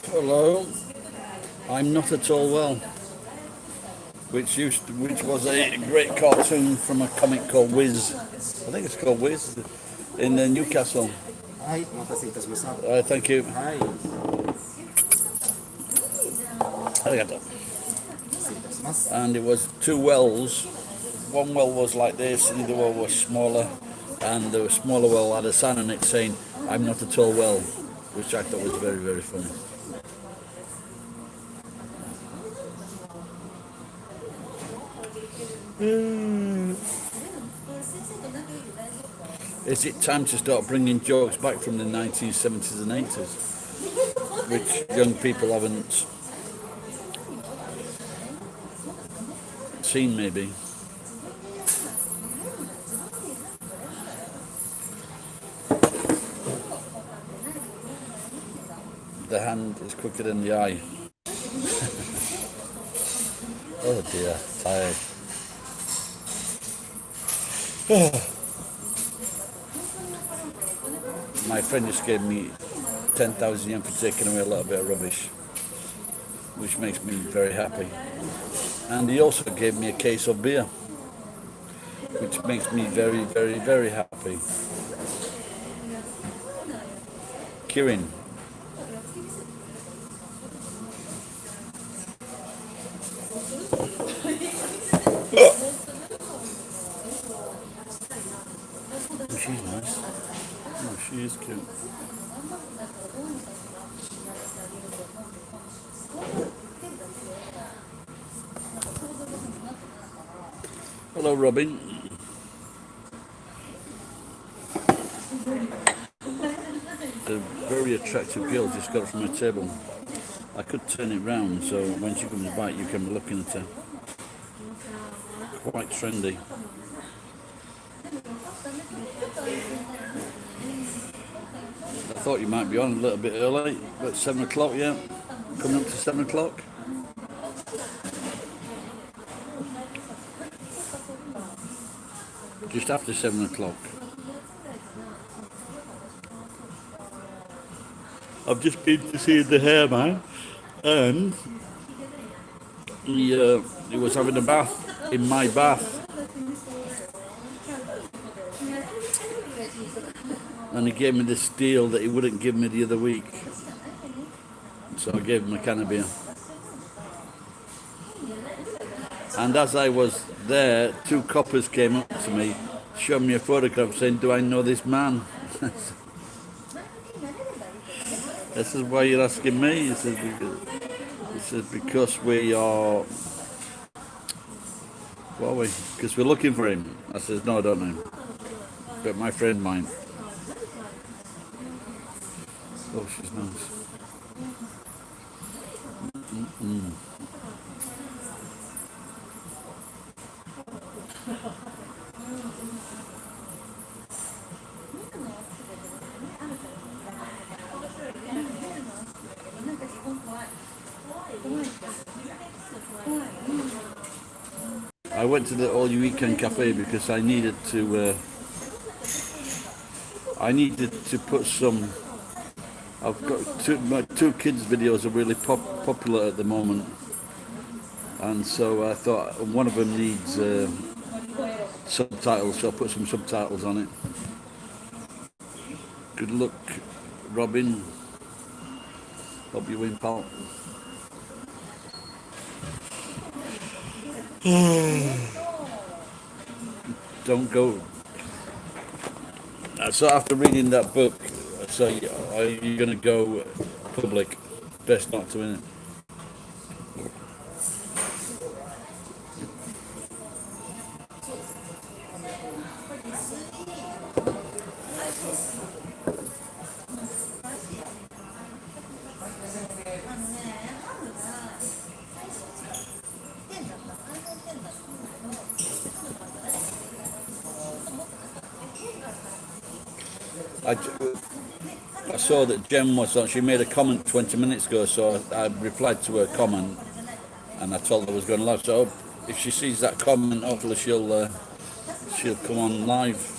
Hello, I'm not at all well, which was a great cartoon from a comic called Wiz. I think it's called Wiz in Newcastle. はい、お待たせいたしました。Thank you. はい、Arigato. 失礼いたします。And it was two wells. One well was like this, and the other well was smaller. And the smaller well had a sign on it saying, "I'm not at all well," which I thought was very, very funny. Is it time to start bringing jokes back from the 1970s and 80s, which young people haven't seen maybe? The hand is quicker than the eye. Oh dear, tired. My friend just gave me 10,000 yen for taking away a little bit of rubbish, which makes me very happy. And he also gave me a case of beer, which makes me very, very, very happy. Kirin. She's nice. Oh, she is cute. Hello, Robin. A very attractive girl just got from my table. I could turn it round so when she comes back you can be looking at her. Quite trendy. I thought you might be on a little bit early, but 7 o'clock, yeah? Coming up to 7 o'clock? Just after 7 o'clock. I've just been to see the hairman, and he was having a bath in my bath. And he gave me this deal that he wouldn't give me the other week. So I gave him a can of beer. And as I was there, two coppers came up to me, showed me a photograph saying, "Do I know this man?" This is why you're asking me. He says, because we are, what are we? Because we're looking for him. I says, no, I don't know him. But my friend might. Oh, she's nice. I went to the all-you-eat-can cafe because I needed to put some. I've got my two kids' videos are really popular at the moment, and so I thought one of them needs subtitles, so I put some subtitles on it. Good luck, Robin. Hope you win, pal. Don't go. So after reading that book, so are you going to go public? Best not to, innit? I saw that Jem was on. She made a comment 20 minutes ago, so I replied to her comment, and I told her I was going live. So if she sees that comment, hopefully she'll come on live.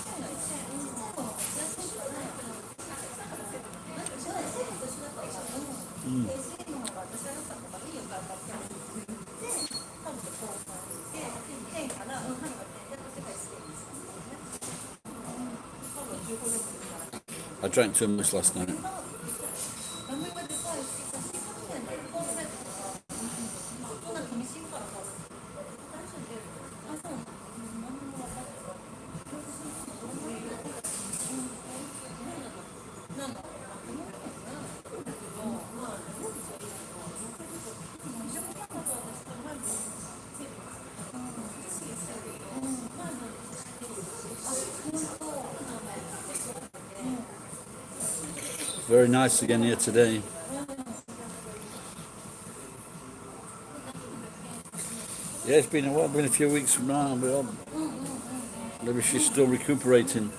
I drank too much last night. Very nice again here today. Yeah, it's been a while, been a few weeks from now, but maybe she's still recuperating.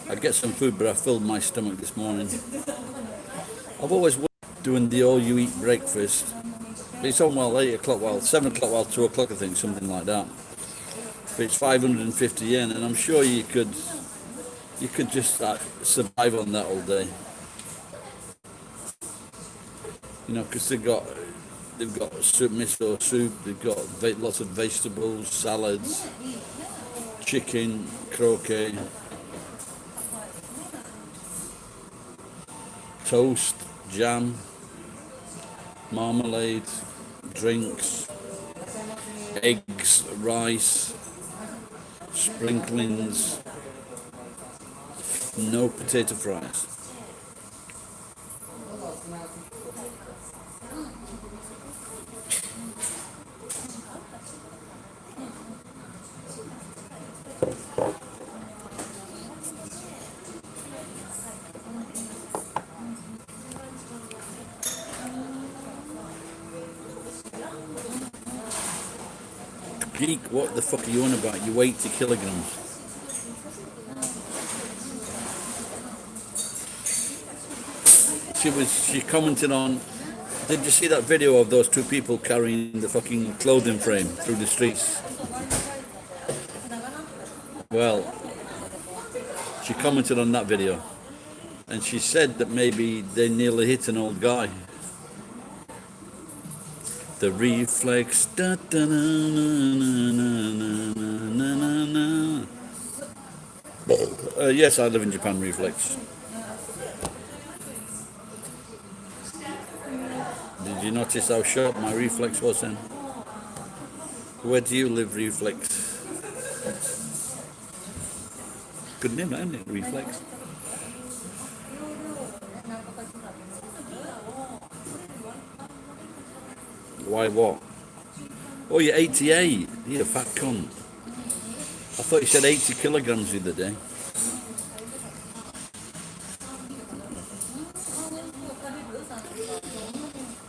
I'd get some food, but I filled my stomach this morning. I've always worked doing the all-you-eat breakfast. It's on 8 o'clock, 7 o'clock, 2 o'clock, I think, something like that. But it's 550 yen, and I'm sure you could just survive on that all day. You know, because they've got soup, miso soup, they've got lots of vegetables, salads, chicken, croquet, toast, jam, marmalade, drinks, eggs, rice, sprinklings, no potato fries. Geek, what the fuck are you on about? You 80 kilograms. She commented on, did you see that video of those two people carrying the fucking clothing frame through the streets? Well, she commented on that video, and she said that maybe they nearly hit an old guy. The reflex. Da, da, na, na, na, na, na, na. Yes, I live in Japan. Reflex. Did you notice how sharp my reflex was then? Where do you live, Reflex? Good name, isn't it? Reflex. Why what? Oh, you're 88. You're a fat cunt. I thought you said 80 kilograms the other day.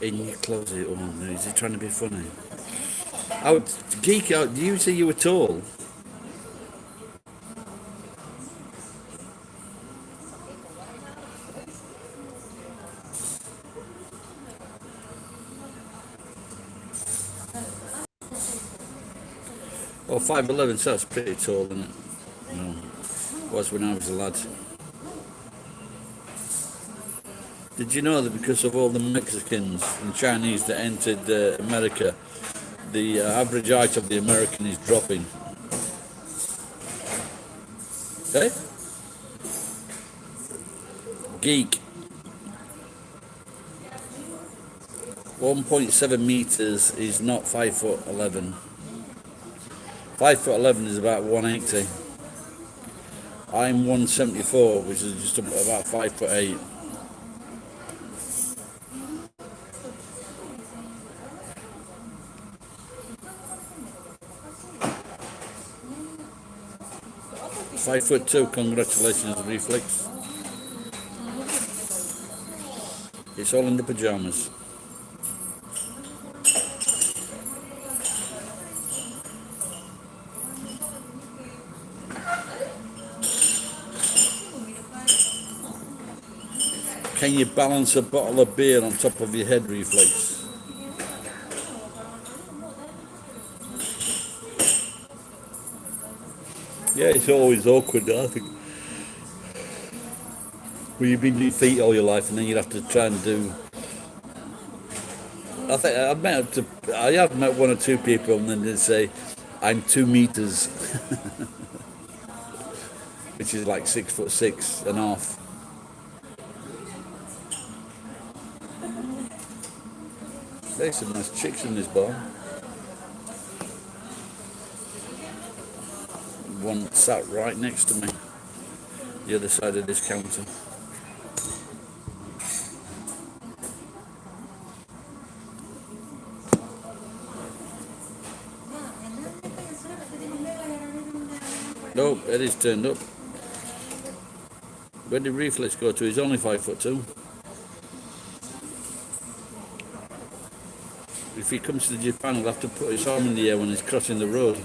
In your closet. Oh no, is he trying to be funny? I would geek out. Do you say you were tall? Oh, 5'11", so that's pretty tall, isn't it? No, was when I was a lad. Did you know that because of all the Mexicans and Chinese that entered America, the average height of the American is dropping? Okay? Geek. 1.7 meters is not 5'11". 5'11" is about 180. I'm 174, which is just about 5'8". 5'2", congratulations, Reflex. It's all in the pajamas. Can you balance a bottle of beer on top of your head reflex? Yeah, it's always awkward, I think. Well, you've been doing feet all your life, and then you have to try and do. I have met one or two people, and then they say, "I'm 2 meters," which is like 6'6.5". There's some nice chicks in this bar. One sat right next to me, the other side of this counter. Nope, Eddie's turned up. Where did Reflex go to? He's only 5'2". If he comes to Japan, he'll have to put his arm in the air when he's crossing the road.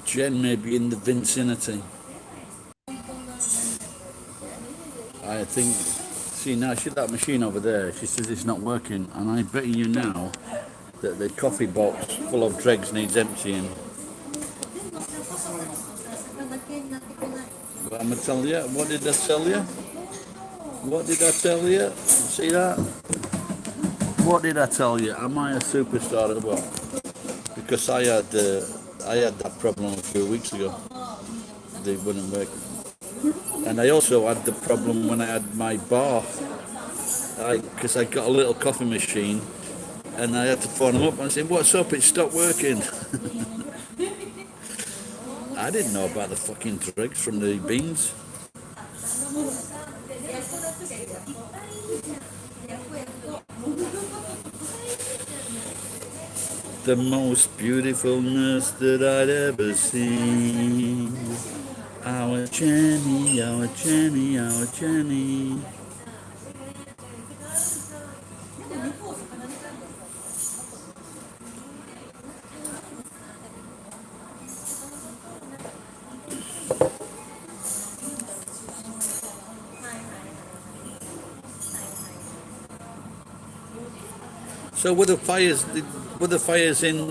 Jen may be in the vicinity. I think, see now, see that machine over there, she says it's not working, and I bet you now that the coffee box full of dregs needs emptying. But I'm going to tell you, what did I tell you? What did I tell you? See that? What did I tell you? Am I a superstar as well? Because I had that problem a few weeks ago. They wouldn't work. And I also had the problem when I had my bar. Because I got a little coffee machine, and I had to phone them up and say, "What's up? It stopped working." I didn't know about the fucking dregs from the beans. The most beautiful nurse that I'd ever seen. Our Jenny, our Jenny, our Jenny. So were the fires in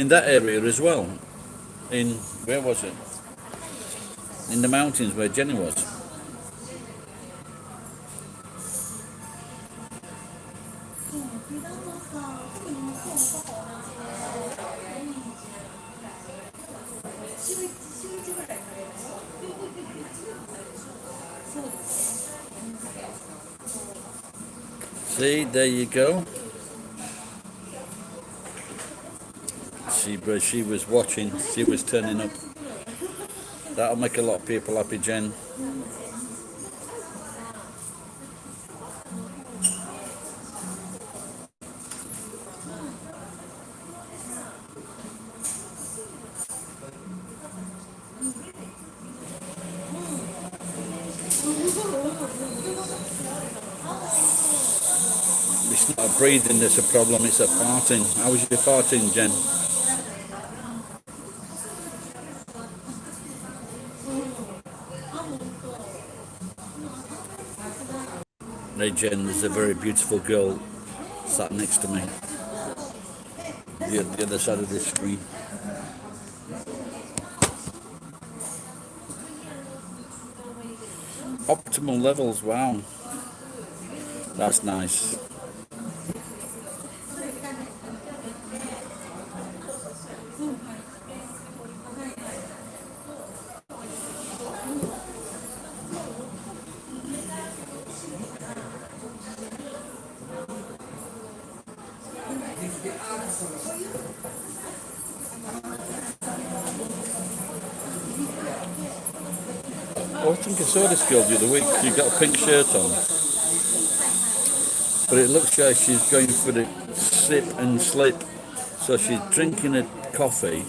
that area as well? In where was it? In the mountains where Jenny was. See, there you go. She was watching, she was turning up. That'll make a lot of people happy, Jen. It's not a breathing that's a problem, it's a farting. How was your farting, Jen? Hey Jen, there's a very beautiful girl sat next to me. The other side of this screen. Optimal levels, wow. That's nice. Oh, I think I saw this girl the other week. She got a pink shirt on. But it looks like she's going for the sip and slip. So she's drinking a coffee.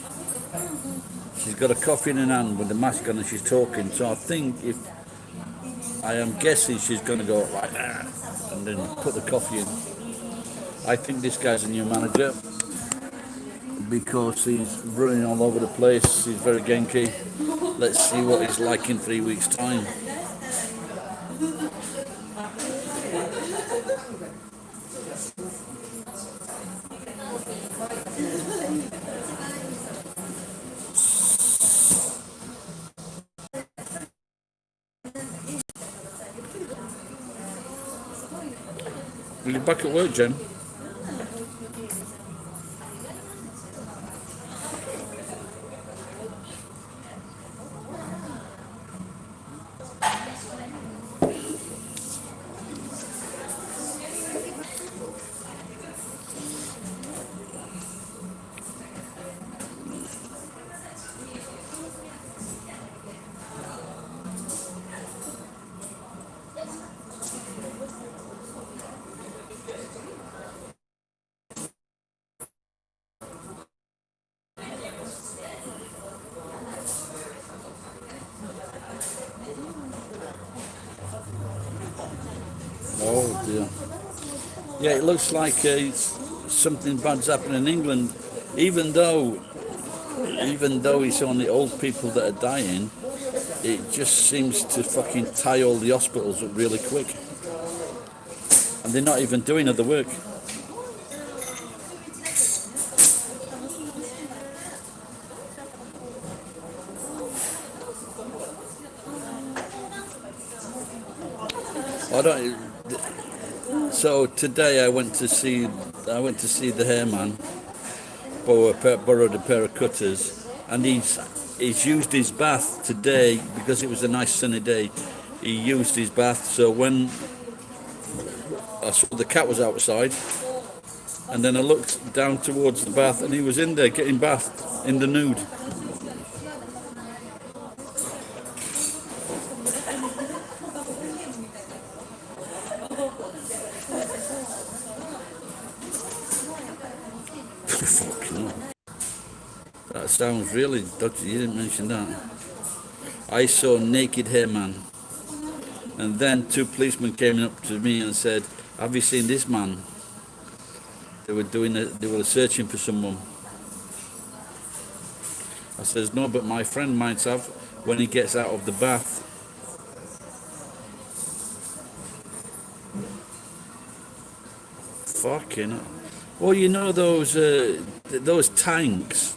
She's got a coffee in her hand with the mask on and she's talking. So I think I am guessing she's going to go like that. and then put the coffee in. I think this guy's a new manager because he's running all over the place. He's very genki. Let's see what he's like in 3 weeks' time. Are you back at work, Jen? Oh dear. Yeah, it looks like something bad's happening in England. Even though it's only old people that are dying, it just seems to fucking tie all the hospitals up really quick. And they're not even doing other work. I don't. So today I went to see the hairman. Borrowed a pair of cutters, and he's used his bath today because it was a nice sunny day. He used his bath, so when I saw the cat was outside, and then I looked down towards the bath, and he was in there getting bathed in the nude. Fucking hell. That sounds really dodgy. You didn't mention that. I saw naked hairman, and then two policemen came up to me and said, "Have you seen this man?" They were searching for someone. I says, "No, but my friend might have when he gets out of the bath." Fucking hell. Well, you know those tanks.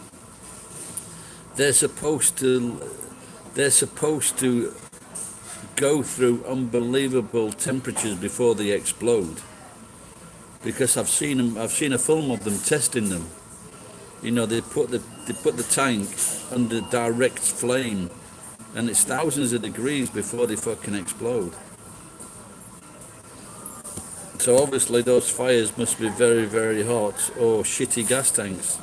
They're supposed to go through unbelievable temperatures before they explode. Because I've seen a film of them testing them. You know, they put the tank under direct flame, and it's thousands of degrees before they fucking explode. So obviously those fires must be very, very hot, or shitty gas tanks.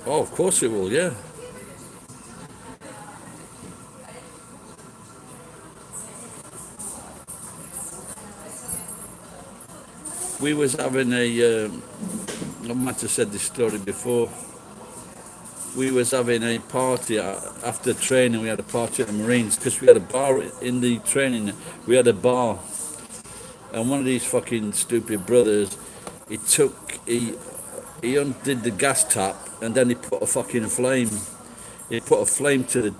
Oh, of course it will, yeah. We was having I might have said this story before. We was having a party after training. We had a party at the Marines because we had a bar in the training. We had a bar, and one of these fucking stupid brothers, he undid the gas tap, and then he put a fucking flame. He put a flame to the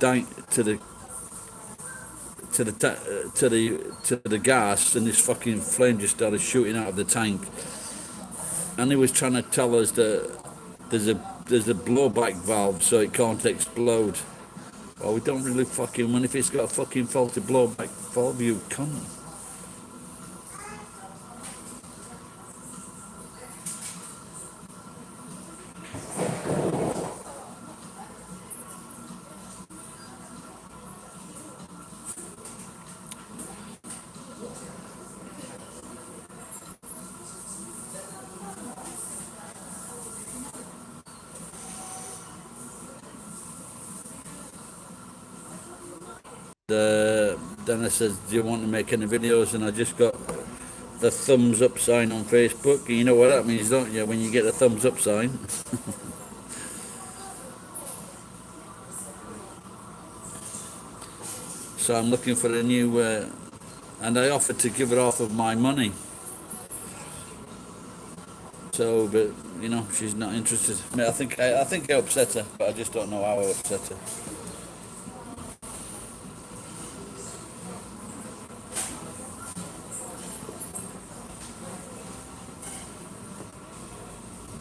gas, and this fucking flame just started shooting out of the tank. And he was trying to tell us that there's a blowback valve so it can't explode. Well, we don't really fucking. When if it's got a fucking faulty blowback valve, you can't. Then I said, "Do you want to make any videos?" And I just got the thumbs up sign on Facebook. You know what that means, don't you? When you get a thumbs up sign. So I'm looking for a new, and I offered to give it half of my money. So, but you know, she's not interested. I mean, I think I upset her, but I just don't know how I upset her.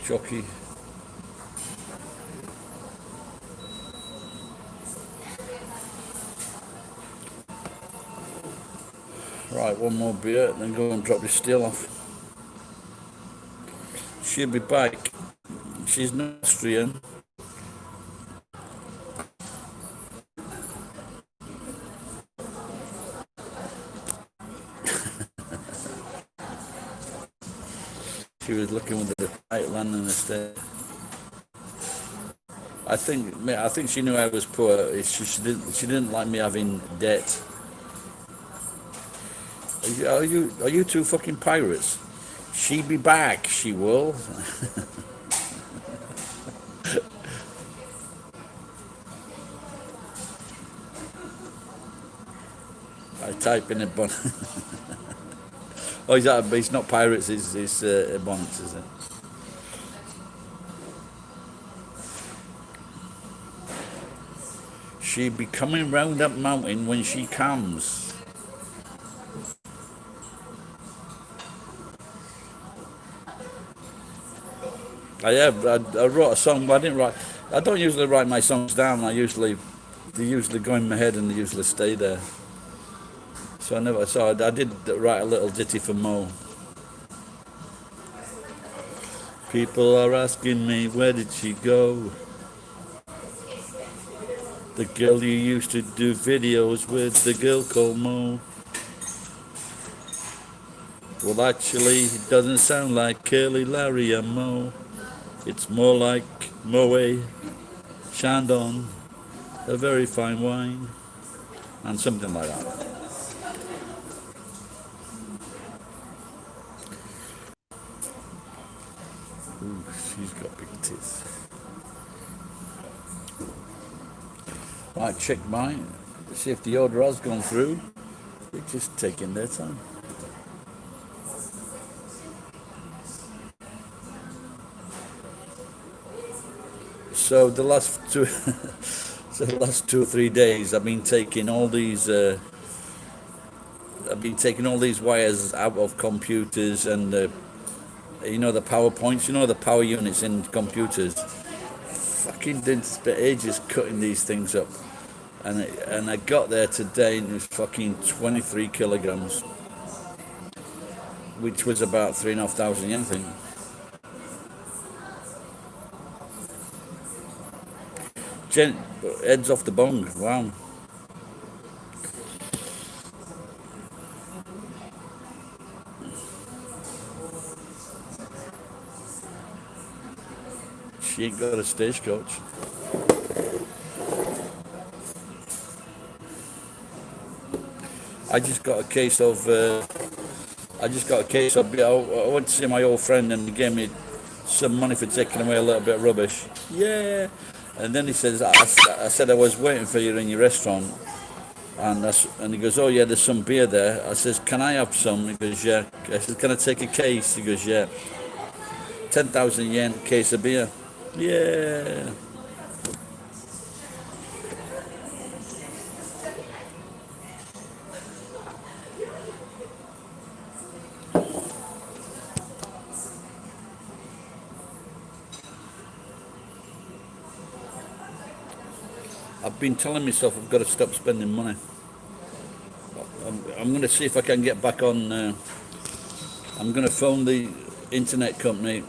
Chucky. Right, one more beer, then go and drop this steel off. She'll be back. She's not Austrian. She was looking with the tight land and estate. I think she knew I was poor. She didn't like me having debt. Are you two fucking pirates? She be back, she will. I type in a bonnet. Oh, it's not pirates, it's bonnets, is it? She be coming round that mountain when she comes. I wrote a song, but I don't usually write my songs down. They usually go in my head and they usually stay there. So I did write a little ditty for Mo. People are asking me, where did she go? The girl you used to do videos with, the girl called Mo. Well, actually, it doesn't sound like Curly, Larry and Mo. It's more like Moe, Chandon, a very fine wine, and something like that. Ooh, she's got big tits. Right, check mine, see if the order has gone through. They're just taking their time. So the last two, the last 2 or 3 days, I've been taking all these. I've been taking all these wires out of computers and you know the power points, you know the power units in computers. Fucking did spend ages cutting these things up, and I got there today and it was fucking 23 kilograms, which was about 3,500 yen, I think. Heads off the bong, wow. She ain't got a stagecoach. I just got a case of beer. I went to see my old friend and he gave me some money for taking away a little bit of rubbish. Yeah. And then he says, I said I was waiting for you in your restaurant. And he goes, oh yeah, there's some beer there. I says, can I have some? He goes, yeah. I said, can I take a case? He goes, yeah. 10,000 yen, case of beer. Yeah. I've been telling myself I've got to stop spending money. I'm going to see if I can get back on. I'm going to phone the internet company,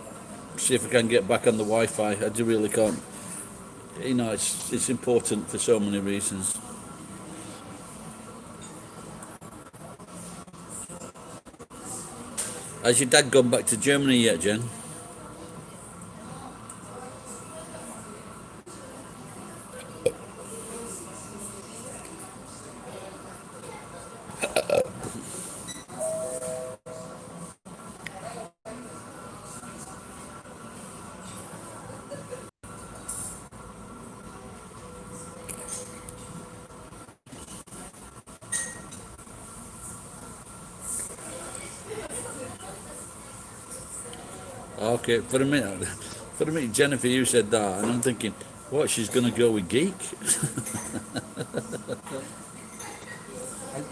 see if I can get back on the Wi-Fi. I do really can't. You know, it's important for so many reasons. Has your dad gone back to Germany yet, Jen? Okay, for a minute, Jennifer, you said that, and I'm thinking, what? She's gonna go with geek? はい、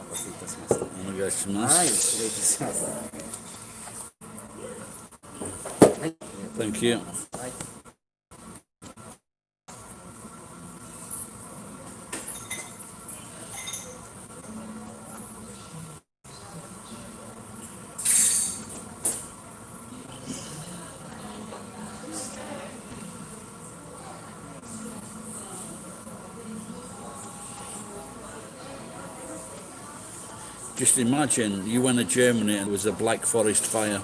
お待たせいたしました。お願いしまはい、す。失礼いたします。はい、 Thank you. はい。Just imagine you went to Germany and it was a Black Forest fire.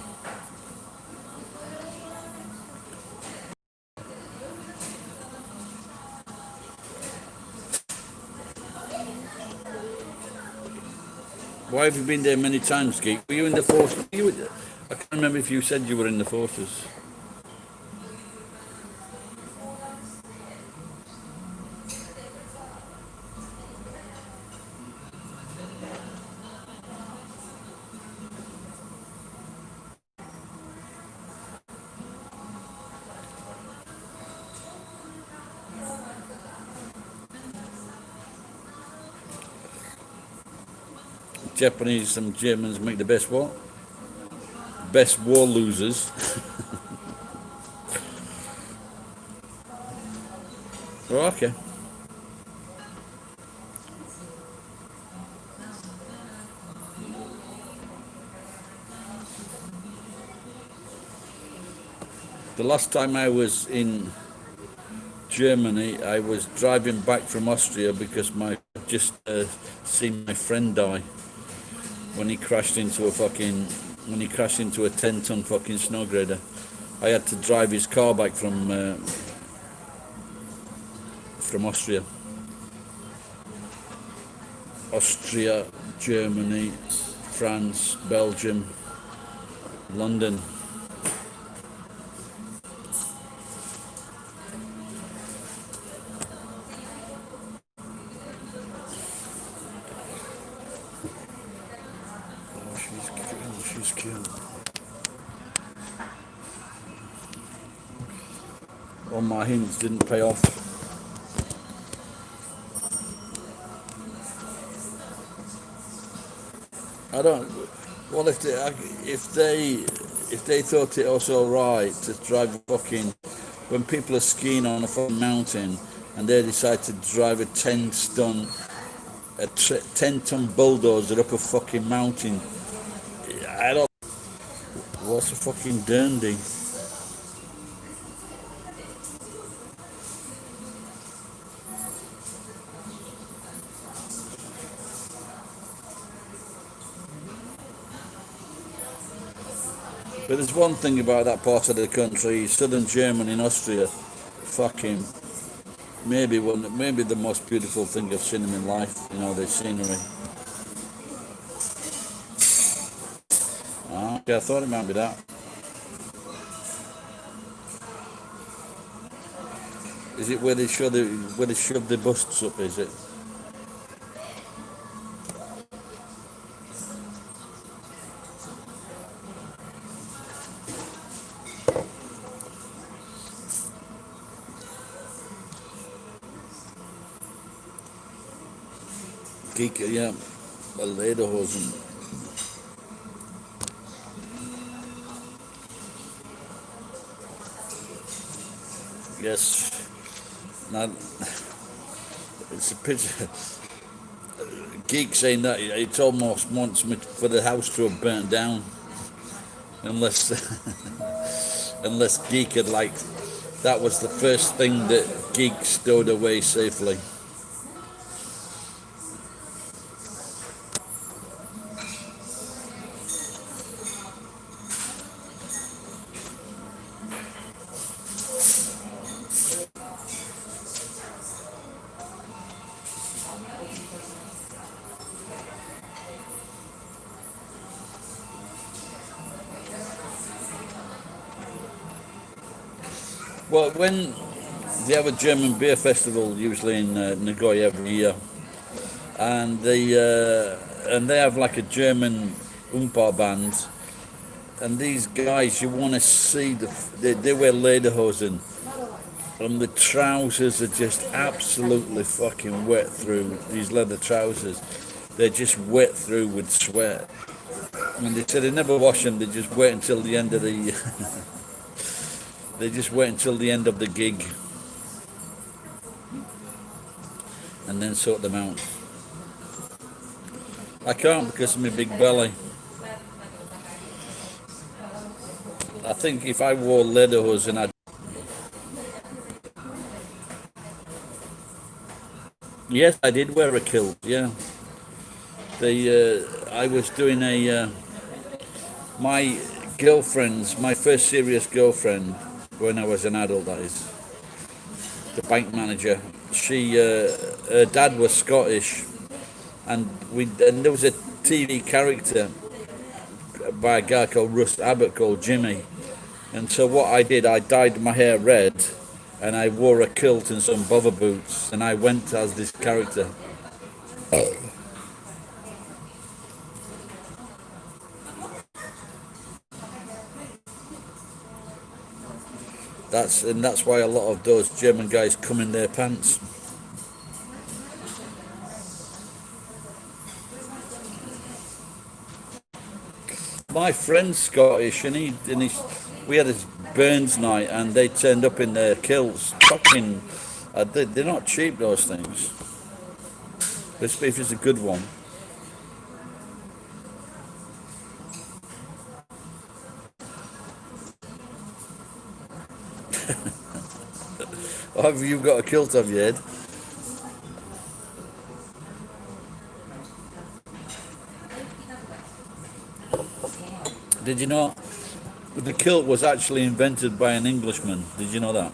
Why have you been there many times, geek? Were you in the forces? I can't remember if you said you were in the forces. Japanese and Germans make the best what? Best war losers. Oh, okay. The last time I was in Germany, I was driving back from Austria because my just seen my friend die when he crashed into a 10-ton fucking snow grader. I had to drive his car back from Austria. Austria, Germany, France, Belgium, London. Oh, she's cute. All my hints didn't pay off. I don't. Well, if they thought it was all right to drive fucking when people are skiing on a fucking mountain and they decide to drive a 10-ton bulldozer up a fucking mountain, I don't. What's a fucking dandy? But there's one thing about that part of the country, southern Germany and Austria, fucking maybe the most beautiful thing I've seen in my life. You know, the scenery. Okay, I thought it might be that. Is it where they shove the busts up? Is it? Geek, yeah, a lederhosen. Yes. Now, it's a picture. Geek saying that it's almost wants me for the house to have burnt down, unless unless Geek had that was the first thing that Geek stowed away safely. Well, when they have a German beer festival, usually in Nagoya every year, and they have like a German Oompa band, And these guys, you want to see they wear lederhosen, and the trousers are just absolutely fucking wet through. These leather trousers, they're just wet through with sweat. And they said they never wash them. They just wait until the end of the. They just wait until the end of the gig, and then sort them out. I can't because of my big belly. I think if I wore lederhosen, I'd. Yes, I did wear a kilt. Yeah, I was doing my girlfriend's, my first serious girlfriend when I was an adult. That is the bank manager. Her dad was Scottish, and there was a TV character by a guy called Russ Abbott called Jimmy. And so what I did, I dyed my hair red, and I wore a kilt and some bother boots, and I went as this character. That's why a lot of those German guys come in their pants. My friend's Scottish, and we had his Burns night, and they turned up in their kilts. Fucking, they're not cheap, those things. Especially if it's a good one. Have you got a kilt, have you, Ed? Did you know the kilt was actually invented by an Englishman? Did you know that?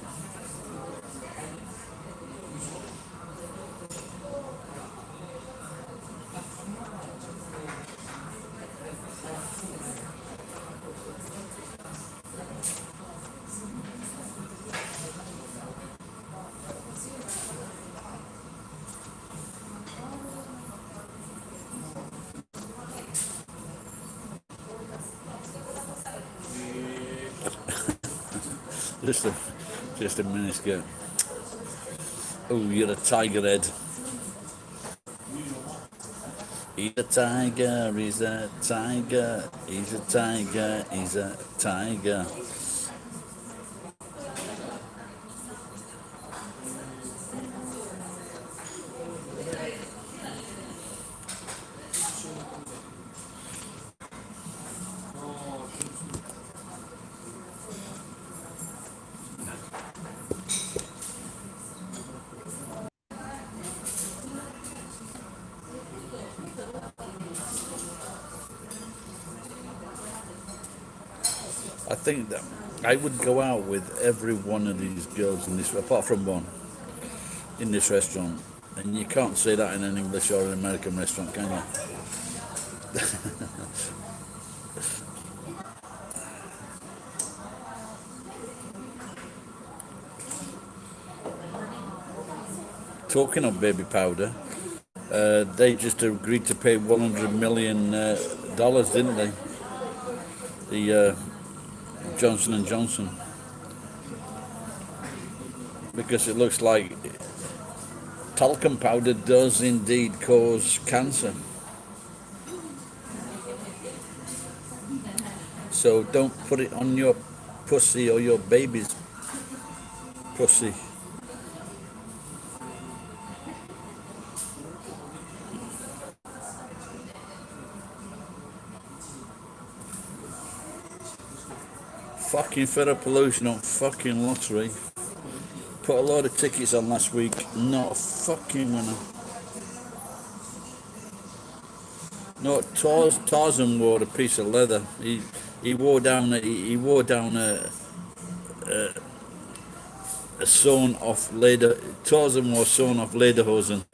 Just a miniskirt. Oh, you're a tiger, Ed. He's a tiger, he's a tiger, he's a tiger, he's a tiger. I think that I would go out with every one of these girls in this, apart from one, in this restaurant. And you can't say that in an English or an American restaurant, can you? Talking of baby powder, they just agreed to pay $100 million, didn't they? The Johnson and Johnson, because it looks like talcum powder does indeed cause cancer. So don't put it on your pussy or your baby's pussy. Fucking feather pollution on fucking lottery. Put a load of tickets on last week, not a fucking winner. No, Tarzan wore a piece of leather. He wore down a sewn off leather. Tarzan wore sewn off lederhosen.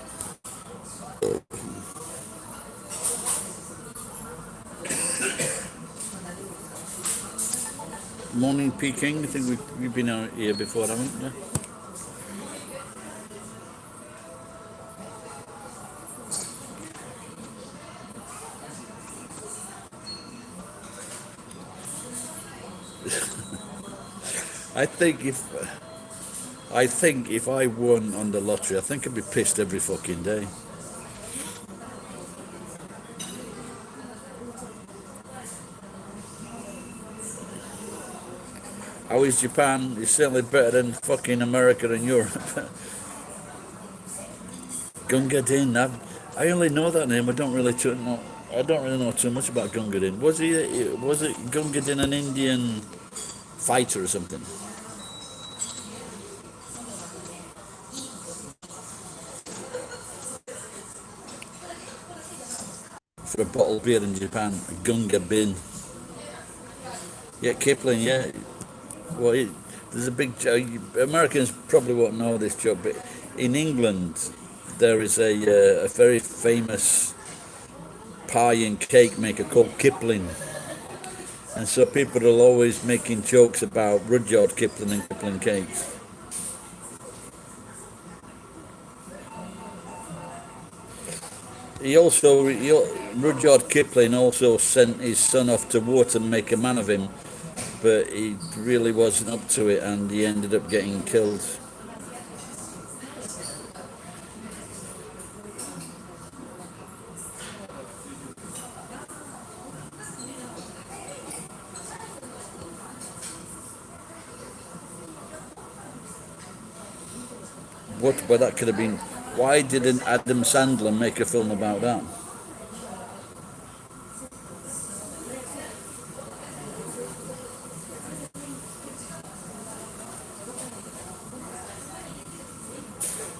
Morning Peking. I think we've been out here before, haven't we? I think if I won on the lottery, I think I'd be pissed every fucking day. How is Japan? It's certainly better than fucking America and Europe. Gunga Din. I only know that name. I don't really know. I don't really know too much about Gunga Din. Was it Gunga Din an Indian fighter or something? For a bottle of beer in Japan, Gunga Bin. Yeah, Kipling. Yeah. Well, there's a big joke. Americans probably won't know this joke, but in England there is a very famous pie and cake maker called Kipling, and so people are always making jokes about Rudyard Kipling and Kipling cakes. Rudyard Kipling also sent his son off to war to make a man of him, but he really wasn't up to it, and he ended up getting killed. But that could have been. Why didn't Adam Sandler make a film about that?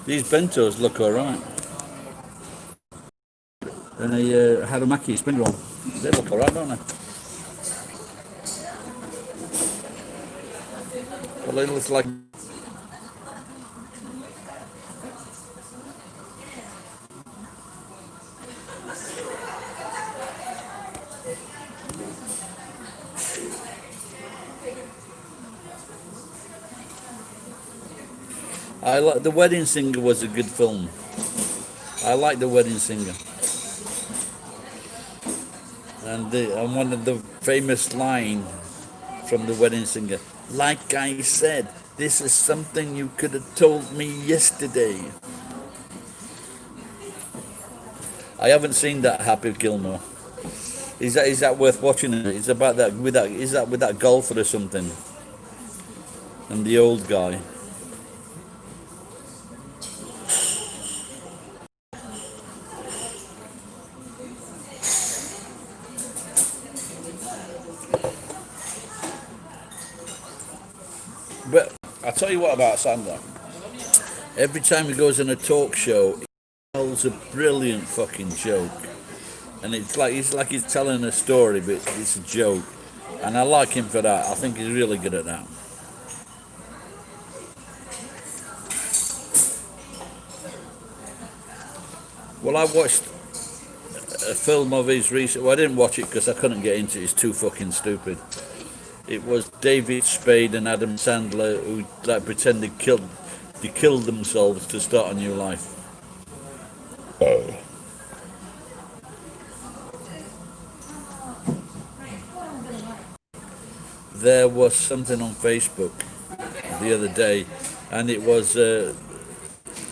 These bentos look alright. And a Harumaki spring roll. They look alright, don't they? Well, it looks like. I like The Wedding Singer was a good film. I like The Wedding Singer. And one of the famous line from The Wedding Singer, like I said, this is something you could have told me yesterday. I haven't seen that Happy Gilmore. Is that worth watching? It's about that with that golfer or something, and the old guy. But I'll tell you what about Sandler. Every time he goes in a talk show, he tells a brilliant fucking joke. And it's like he's telling a story, but it's a joke. And I like him for that. I think he's really good at that. Well, I watched a film of his recent. Well, I didn't watch it because I couldn't get into it. It's too fucking stupid. It was David Spade and Adam Sandler who like pretend they killed themselves to start a new life. Oh. There was something on Facebook the other day, and it was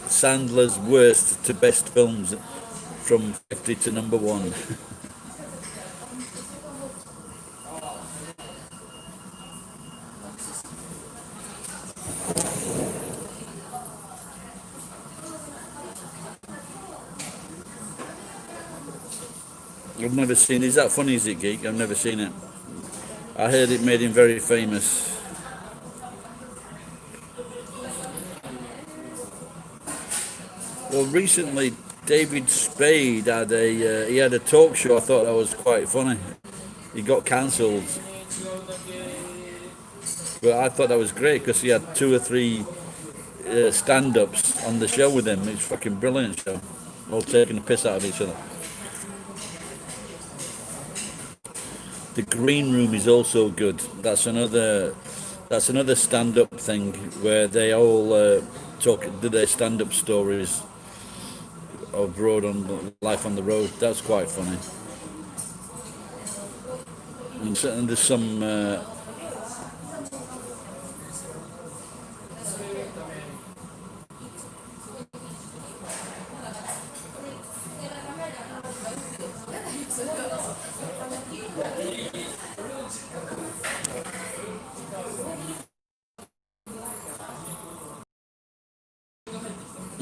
Sandler's worst to best films from 50 to number 1. I've never seen. Is that funny? Is it, Geek? I've never seen it. I heard it made him very famous. Well, recently David Spade had a talk show. I thought that was quite funny. He got cancelled, but I thought that was great because he had 2 or 3 stand-ups on the show with him. It's a fucking brilliant show. All taking the piss out of each other. The Green Room is also good. That's another stand-up thing where they all do their stand-up stories of life on the road. That's quite funny. And there's some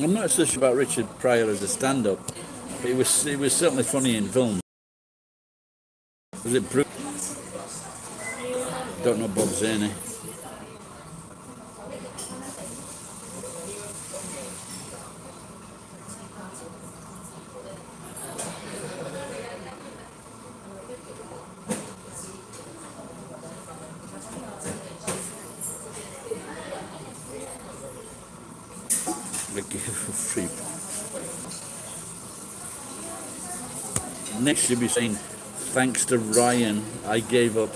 I'm not so sure about Richard Pryor as a stand-up, but he was certainly funny in film. Was it Bruce? Don't know Bob Zaney. Ricky Freep. Next you'll be saying, thanks to Ryan, I gave up.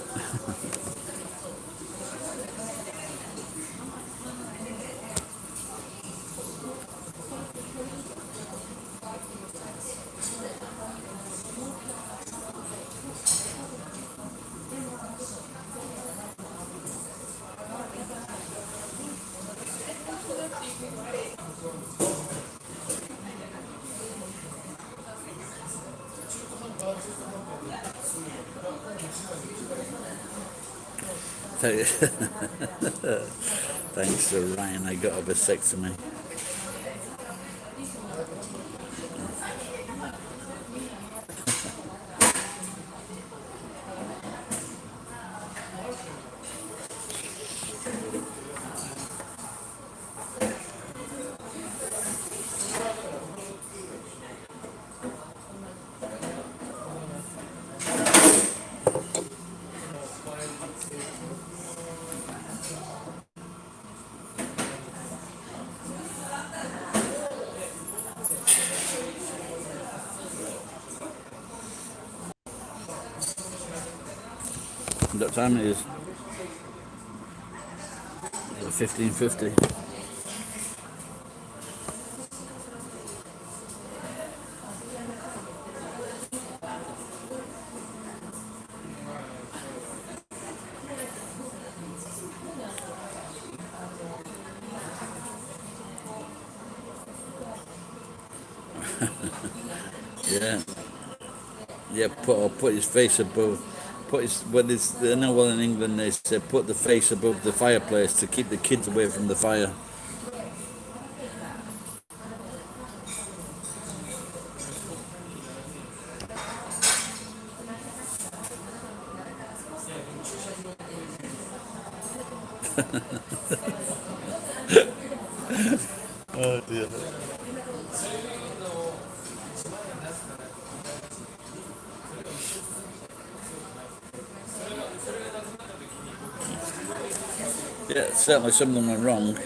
Thanks to Ryan, I got a vasectomy. What time it is? 15:50. Yeah, yeah. Put his face above. Put his I know well in England they say put the face above the fireplace to keep the kids away from the fire. Oh dear. Yeah, certainly some of them are wrong.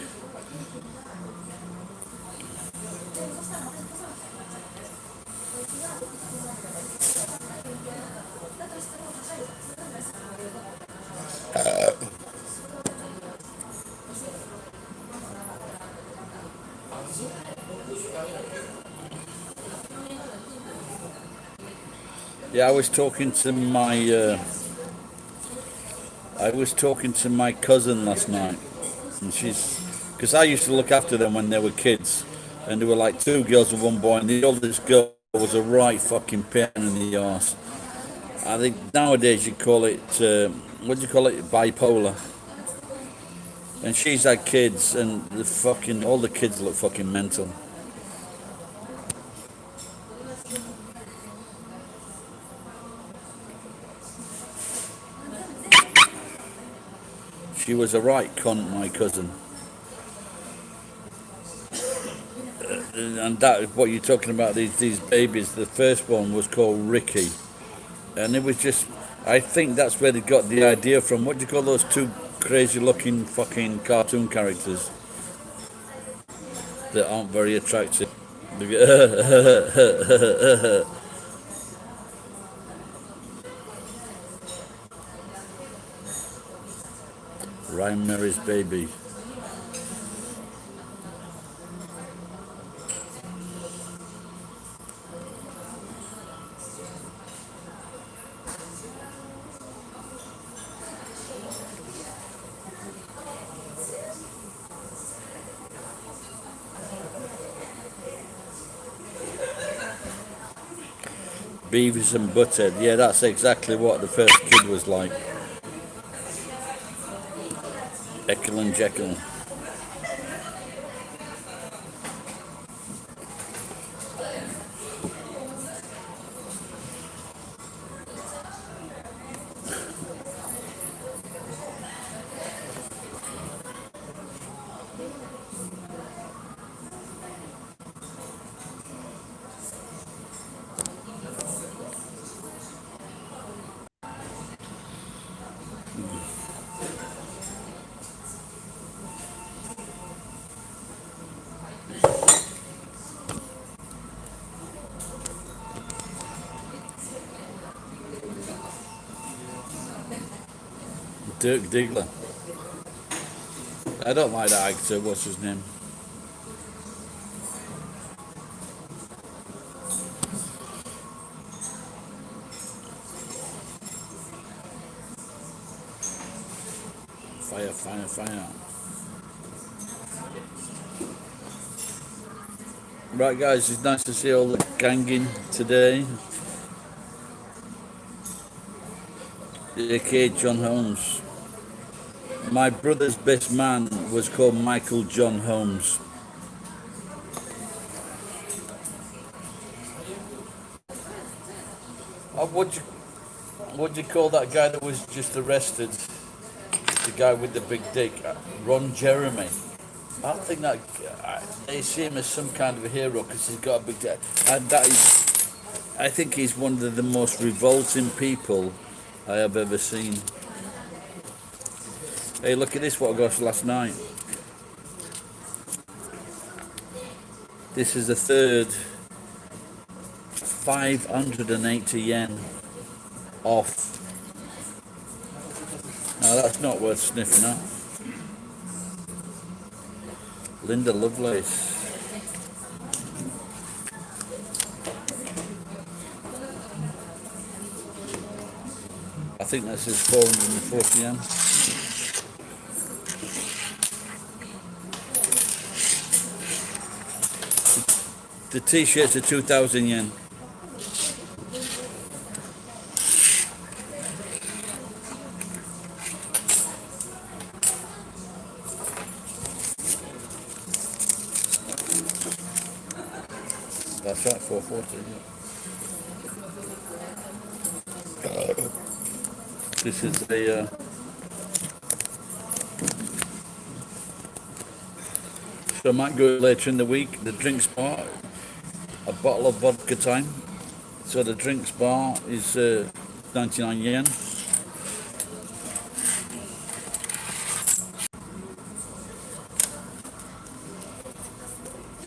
Yeah, I was talking to my cousin last night, and because I used to look after them when they were kids, and there were like two girls and one boy, and the oldest girl was a right fucking pain in the arse. I think nowadays you call it, what do you call it, bipolar. And she's had kids, and all the kids look fucking mental. She was a right cunt, my cousin. And that is what you're talking about, these babies. The first one was called Ricky. And it was just, I think that's where they got the idea from. What do you call those two crazy looking fucking cartoon characters that aren't very attractive? Ryan Mary's baby. Beavis and Butthead. Yeah, that's exactly what the first kid was like. Ekel and Jekyll. Dirk Diggler. I don't like that actor. What's his name? Fire, fire, fire. Right, guys, it's nice to see all the ganging today. A.K.A. John Holmes. My brother's best man was called Michael John Holmes. What do you call that guy that was just arrested? The guy with the big dick, Ron Jeremy. I think that they see him as some kind of a hero because he's got a big dick. And I think he's one of the most revolting people I have ever seen. Hey, look at this, what I got last night. This is the third 580 yen off. Now that's not worth sniffing at. Linda Lovelace. I think this is 440 yen. The t-shirts are 2,000 yen. That's right, 440. Yeah. This is a so I might go later in the week. The drinks bar, a bottle of vodka time. So the drinks bar is 99 yen.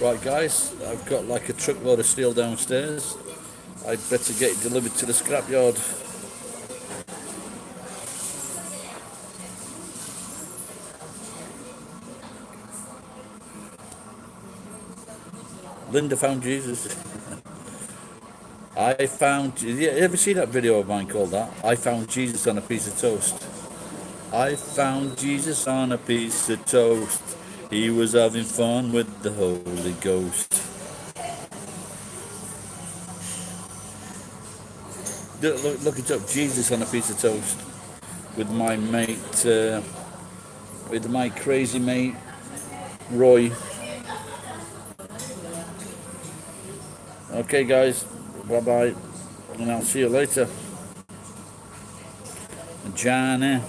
Right, guys, I've got like a truckload of steel downstairs. I'd better get it delivered to the scrapyard. Linda found Jesus. I found. You ever see that video of mine called that? I found Jesus on a piece of toast. I found Jesus on a piece of toast. He was having fun with the Holy Ghost. Look it up. Jesus on a piece of toast with my mate, with my crazy mate Roy. Okay, guys, bye bye, and I'll see you later. Johnny.